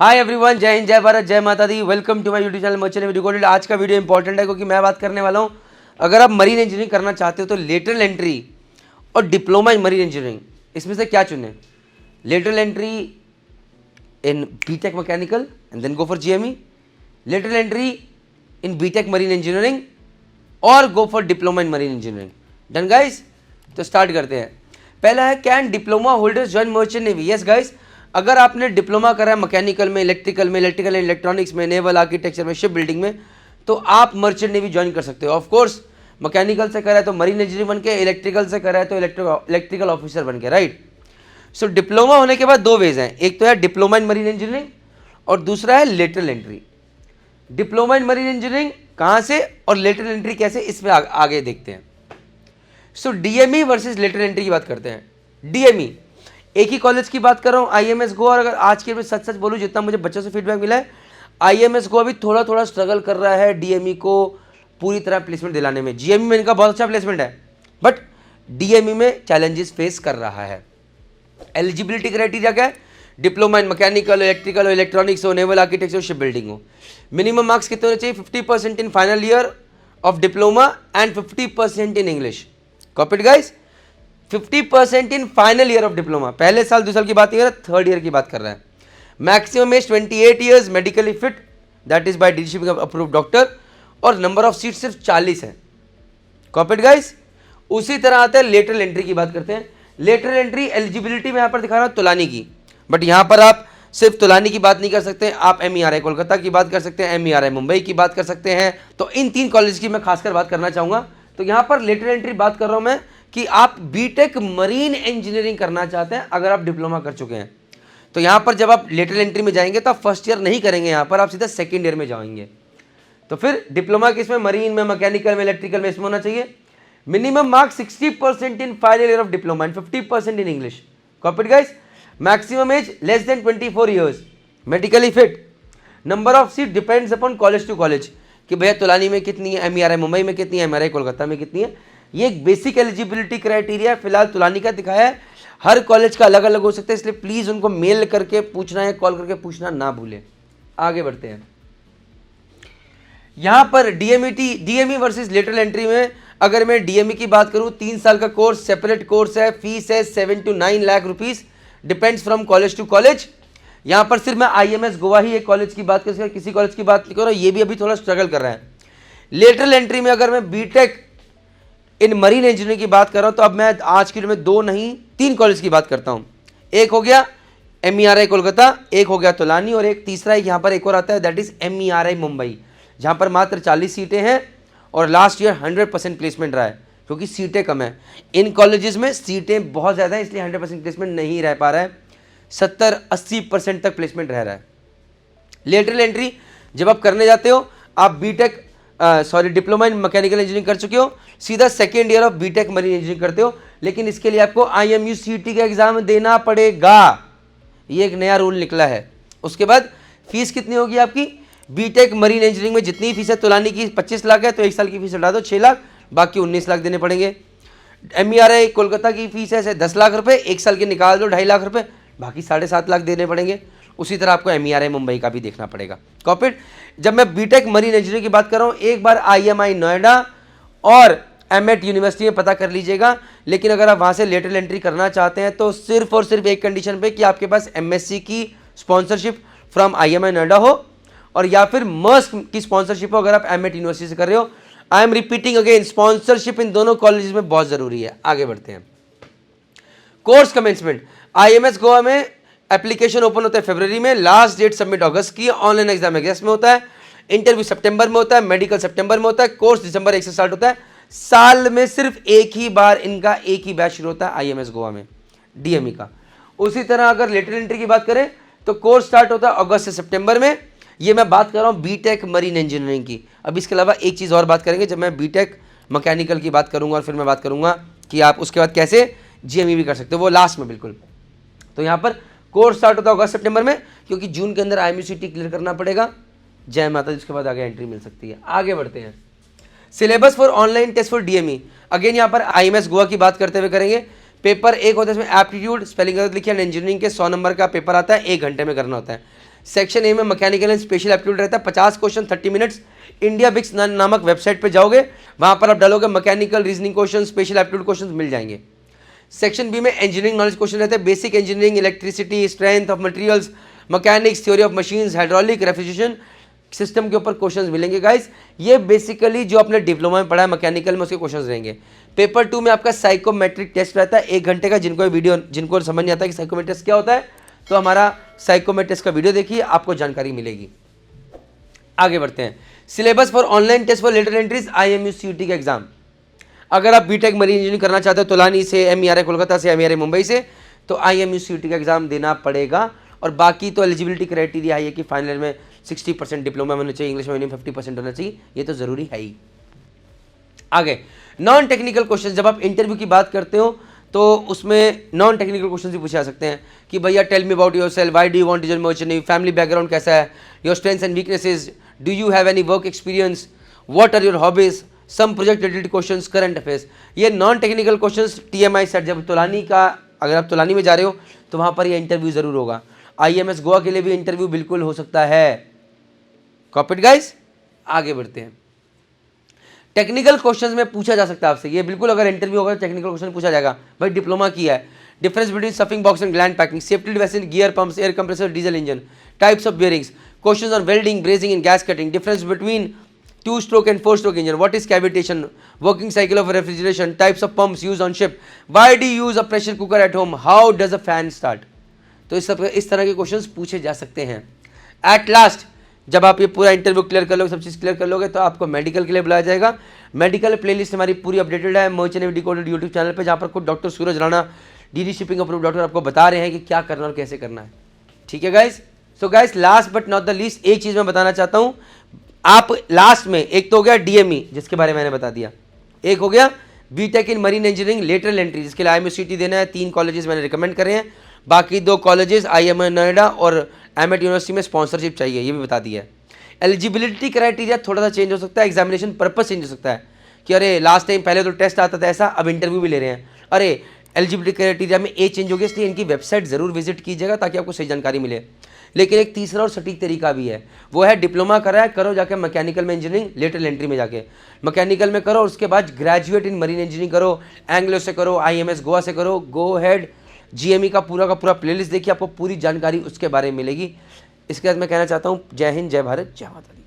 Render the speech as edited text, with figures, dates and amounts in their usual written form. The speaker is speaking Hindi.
हाय एवरीवन, जय हिंद, जय भारत, जय माता दी। Welcome to my YouTube channel merchant recorded. आज का वीडियो इंपॉर्टेंट है क्योंकि मैं बात करने वाला हूं, अगर आप मरीन इंजीनियरिंग करना चाहते हो तो लेटरल एंट्री और डिप्लोमा इन मरीन इंजीनियरिंग, इसमें से क्या चुने। Lateral entry in BTech mechanical and then go for GME, lateral entry in BTech marine engineering और go for diploma in marine engineering. Done guys, तो स्टार्ट करते हैं। पहला है, can diploma holders join merchant navy. Yes guys, अगर आपने डिप्लोमा करा है मैकेनिकल में, इलेक्ट्रिकल एंड इलेक्ट्रॉनिक्स में, नेवल आर्किटेक्चर में, शिप बिल्डिंग में, तो आप मर्चेंट नेवी ज्वाइन कर सकते हो। ऑफ कोर्स मैकेनिकल से करा है तो मरीन इंजीनियर बन के, इलेक्ट्रिकल से करा है तो इलेक्ट्रिकल ऑफिसर बन के, राइट। सो डिप्लोमा होने के बाद दो वेज हैं, एक तो है डिप्लोमा इन मरीन इंजीनियरिंग और दूसरा है lateral entry. Diploma in marine engineering कहाँ से और लेटरल एंट्री कैसे, इसमें आगे देखते हैं। सो डीएमई वर्सेस लेटरल एंट्री की बात करते हैं। डीएमई एक ही कॉलेज की बात कर रहा हूँ, आईएमएस गोवा। और अगर आज के मैं सच सच बोलूँ, जितना मुझे बच्चों से फीडबैक मिला है, आईएमएस गोवा भी थोड़ा थोड़ा स्ट्रगल कर रहा है डीएमई को पूरी तरह प्लेसमेंट दिलाने में। जीएमई में इनका बहुत अच्छा प्लेसमेंट है, बट डीएमई में चैलेंजेस फेस कर रहा है। एलिजिबिलिटी क्राइटेरिया क्या है? Diploma in mechanical, electrical, electronics हो, नेवल आर्किटेक्चर, शिप बिल्डिंग हो। मिनिमम मार्क्स कितने होने चाहिए? 50% इन final year of diploma and 50% in English. Copied guys, 50% in final year of diploma, पहले साल दूसरे साल की बात नहीं कर रहा, थर्ड ईयर की बात कर रहा है। Maximum age 28 years, medically fit, that is by DGP approved doctor, और नंबर ऑफ सीट सिर्फ 40 है। Copied guys. उसी तरह आता है लेटरल एंट्री की बात करते हैं। लेटरल एंट्री एलिजिबिलिटी में यहाँ पर दिखा रहा हूँ तुलानी की, बट यहाँ पर आप सिर्फ तुलानी की बात नहीं कर सकते, आप MERI कोलकाता की बात कर सकते हैं, MERI मुंबई की बात कर सकते हैं। तो इन तीन कॉलेज की मैं खासकर बात करना चाहूँगा। तो यहाँ पर लेटरल एंट्री बात कर रहा हूँ मैं कि आप बीटेक मरीन इंजीनियरिंग करना चाहते हैं, अगर आप डिप्लोमा कर चुके हैं तो यहाँ पर जब आप लेटरल एंट्री में जाएंगे तो आप फर्स्ट ईयर नहीं करेंगे, यहाँ पर आप सीधा सेकेंड ईयर में जाएंगे। तो फिर डिप्लोमा किसमें? मरीन में, मैकेनिकल में, इलेक्ट्रिकल में, इसमें होना चाहिए। Minimum marks 60% in final year of diploma and 50% in English. Copied guys. Maximum age less than 24 years, medically fit. Number of seat depends upon college to college, कि भैया तुलानी में कितनी है, MERI मुंबई में कितनी है, MERI कोलकाता में कितनी है। ये एक बेसिक एलिजिबिलिटी क्राइटेरिया फिलहाल तुलानी का दिखाया है, हर कॉलेज का अलग अलग हो सकता है, इसलिए प्लीज उनको मेल करके पूछना है, कॉल करके पूछना ना भूलें। आगे बढ़ते हैं। यहां पर डीएमई वर्सेस लेटरल एंट्री में अगर मैं डीएमई की बात करूं, 3 साल का कोर्स, सेपरेट कोर्स है, फीस है 7 to 9 lakh rupees, depends from college to college. यहां पर सिर्फ मैं आईएमएस गोवा ही एक कॉलेज की बात कर, किसी कॉलेज की बात नहीं कर रहा, ये भी अभी थोड़ा स्ट्रगल कर रहा है। लेटरल एंट्री में अगर मैं बीटेक इन मरीन इंजीनियरिंग की बात कर रहा हूं, तो अब मैं आज की में 2 नहीं 3 कॉलेज की बात करता हूं। एक हो गया MERI कोलकाता, एक हो गया तुलानी, और एक तीसरा यहां पर एक और आता है, दैट इज MERI मुंबई, जहां पर मात्र 40 सीटें हैं और लास्ट ईयर 100% प्लेसमेंट रहा है, क्योंकि सीटें कम है। इन कॉलेजेस में सीटें बहुत ज़्यादा है, इसलिए 100% प्लेसमेंट नहीं रह पा रहा है, 70-80% तक प्लेसमेंट रह रहा है। लेटरल एंट्री जब आप करने जाते हो, आप BTech diploma in mechanical engineering कर चुके हो, सीधा second year of BTech marine engineering करते हो, लेकिन इसके लिए आपको IMU-CET का एग्जाम देना पड़ेगा। ये एक नया रूल निकला है। उसके बाद फीस कितनी होगी आपकी? बीटेक मरीन इंजीनियरिंग में जितनी फीस है, तुलानी की 25 लाख है, तो 1 साल की फीस हटा दो 6 लाख, बाकी 19 लाख देने पड़ेंगे। MERI कोलकाता की फीस है 10 लाख रुपए, 1 साल की निकाल दो 2.5 लाख रुपए, बाकी 7.5 लाख देने पड़ेंगे। उसी तरह आपको MERI मुंबई का भी देखना पड़ेगा। कॉपीड। जब मैं बीटेक मरीन इंजीनियरिंग की बात कर रहा हूँ, एक बार IMI नोएडा और MET यूनिवर्सिटी में पता कर लीजिएगा। लेकिन अगर आप वहाँ से लेटरल एंट्री करना चाहते हैं तो सिर्फ और सिर्फ एक कंडीशन पे, कि आपके पास MSc की स्पॉन्सरशिप फ्रॉम IMI नोएडा हो, और या फिर मर्स्क की स्पॉन्सरशिप हो, अगर आप MET यूनिवर्सिटी से कर रहे हो। I am repeating again, sponsorship इन दोनों कॉलेजेस में बहुत जरूरी है। आगे बढ़ते हैं। कोर्स कमेंसमेंट, IMS गोवा में एप्लीकेशन ओपन होता है फरवरी में, लास्ट डेट सबमिट अगस्त की, ऑनलाइन एग्जाम अगस्त में होता है, इंटरव्यू सितंबर में होता है, मेडिकल सितंबर में होता है, कोर्स दिसंबर 1 से स्टार्ट होता है। साल में सिर्फ एक ही बार इनका एक ही बैच शुरू होता है IMS गोवा में, डीएमई का। उसी तरह अगर लेटरल एंट्री की बात करें तो कोर्स स्टार्ट होता है अगस्त से सितंबर में। ये मैं बात कर रहा हूँ बीटेक मरीन इंजीनियरिंग की। अब इसके अलावा एक चीज़ और बात करेंगे जब मैं बीटेक मैकेनिकल की बात करूँगा, और फिर मैं बात करूँगा कि आप उसके बाद कैसे जीएमई भी कर सकते हो, वो लास्ट में बिल्कुल। तो यहाँ पर कोर्स स्टार्ट होता है अगस्त सितंबर में, क्योंकि जून के अंदर IMU-CET क्लियर करना पड़ेगा। जय माता दी। उसके बाद आगे एंट्री मिल सकती है। आगे बढ़ते हैं। Syllabus for online test for DME, again यहाँ पर IMS गोवा की बात करते हुए करेंगे। पेपर एक होता है, इसमें एप्टीट्यूड, स्पेलिंग गलत लिखिए, इंजीनियरिंग के 100 नंबर का पेपर आता है, 1 घंटे में करना होता है। सेक्शन ए में मैकेनिकल एंड स्पेशल एप्टीट्यूड रहता है, 50 क्वेश्चन 30 मिनट्स। इंडिया बिक्स नामक वेबसाइट पे जाओगे, वहां पर आप डालोगे mechanical reasoning question, special aptitude question मिल जाएंगे। सेक्शन बी में इंजीनियरिंग नॉलेज क्वेश्चन रहते हैं, basic engineering, electricity, strength of materials, mechanics, theory of machines, hydraulic, refrigeration system के ऊपर क्वेश्चंस मिलेंगे गाइस। ये बेसिकली जो आपने डिप्लोमा में पढ़ा है मैकेनिकल में उसके क्वेश्चंस रहेंगे। पेपर 2 में आपका साइकोमेट्रिक टेस्ट रहता है 1 घंटे का। जिनको समझ नहीं आता कि साइकोमेट्रिक टेस्ट क्या होता है, तो हमारा साइकोमेट्रिक का वीडियो देखिए, आपको जानकारी मिलेगी। आगे बढ़ते हैं। Syllabus for online test for lateral entries IMU CUT का एग्जाम। अगर आप बीटेक मरीन इंजीनियरिंग करना चाहते हो तोलानी से, MERI कोलकाता से, MERI मुंबई से, तो IMU CUT का एग्जाम देना पड़ेगा। और बाकी तो एलिजिबिलिटी क्राइटेरिया है कि फाइनल में 60% डिप्लोमा में होना चाहिए, इंग्लिश में मिनिमम 50% होना चाहिए, ये तो जरूरी है ही। आगे नॉन टेक्निकल क्वेश्चन, जब आप इंटरव्यू की बात करते हो तो उसमें नॉन टेक्निकल क्वेश्चन भी पूछे जा सकते हैं कि भैया tell me about yourself, why do you want to join merchant navy, family background कैसा है, your strengths and weaknesses, do you have any work experience, what are your hobbies, some project related questions, current affairs. ये non technical questions TMI set, जब तोलानी का, अगर आप तोलानी में जा रहे हो तो वहाँ पर ये इंटरव्यू जरूर होगा। IMS गोवा के लिए भी इंटरव्यू बिल्कुल हो सकता है। Copied guys. आगे बढ़ते हैं। टेक्निकल क्वेश्चंस में पूछा जा सकता है आपसे, ये बिल्कुल अगर इंटरव्यू होगा तो टेक्निकल क्वेश्चन पूछा जाएगा। भाई डिप्लोमा किया है, difference between stuffing box and gland packing, safety device in gear pumps, air compressor, diesel engine, types of bearings, questions on welding, brazing and gas cutting, difference between 2 stroke and 4 stroke engine, what is cavitation, working cycle of refrigeration, types of pumps used on ship, why do you use a pressure cooker at home, how does a fan start। तो इस तरह के क्वेश्चंस पूछे जा सकते हैं। एट लास्ट जब आप ये पूरा इंटरव्यू क्लियर कर लोगे, सब चीज़ क्लियर कर लोगे, तो आपको मेडिकल के लिए बुलाया जाएगा। मेडिकल प्लेलिस्ट हमारी पूरी अपडेटेड है merchant navy decoded YouTube channel पे, जहाँ पर खुद doctor Suraj Rana DD shipping approve doctor आपको बता रहे हैं कि क्या करना और कैसे करना है। ठीक है guys. So guys last but not the least एक चीज़ मैं बताना चाहता हूँ। आप लास्ट में, एक तो हो गया DME जिसके बारे में मैंने बता दिया, एक हो गया BTech in marine engineering lateral entry जिसके लिए IMS CUT देना है। 3 कॉलेजेस मैंने रिकमेंड करे हैं, बाकी 2 कॉलेजेस IMI नोएडा और एमएट यूनिवर्सिटी में स्पॉन्सरशिप चाहिए, ये भी बता दिया है। एलिजिबिलिटी क्राइटेरिया थोड़ा सा चेंज हो सकता है, एग्जामिनेशन पर्पस चेंज हो सकता है कि अरे लास्ट टाइम पहले तो टेस्ट आता था ऐसा, अब इंटरव्यू भी ले रहे हैं। अरे एलिजिबिलिटी क्राइटेरिया में ए चेंज हो गया, इसलिए इनकी वेबसाइट जरूर विजिट कीजिएगा ताकि आपको सही जानकारी मिले। लेकिन एक तीसरा और सटीक तरीका भी है, वो है डिप्लोमा करा है, करो जाके मैकेनिकल में इंजीनियरिंग लेटरल एंट्री में जाके मैकेनिकल में करो, उसके बाद ग्रेजुएट इन मरीन इंजीनियरिंग करो, एंग्लो से करो, IMS गोवा से करो, गो हेड। GME का पूरा प्लेलिस्ट देखिए, आपको पूरी जानकारी उसके बारे में मिलेगी। इसके बाद मैं कहना चाहता हूँ जय हिंद, जय भारत, जय माता दी।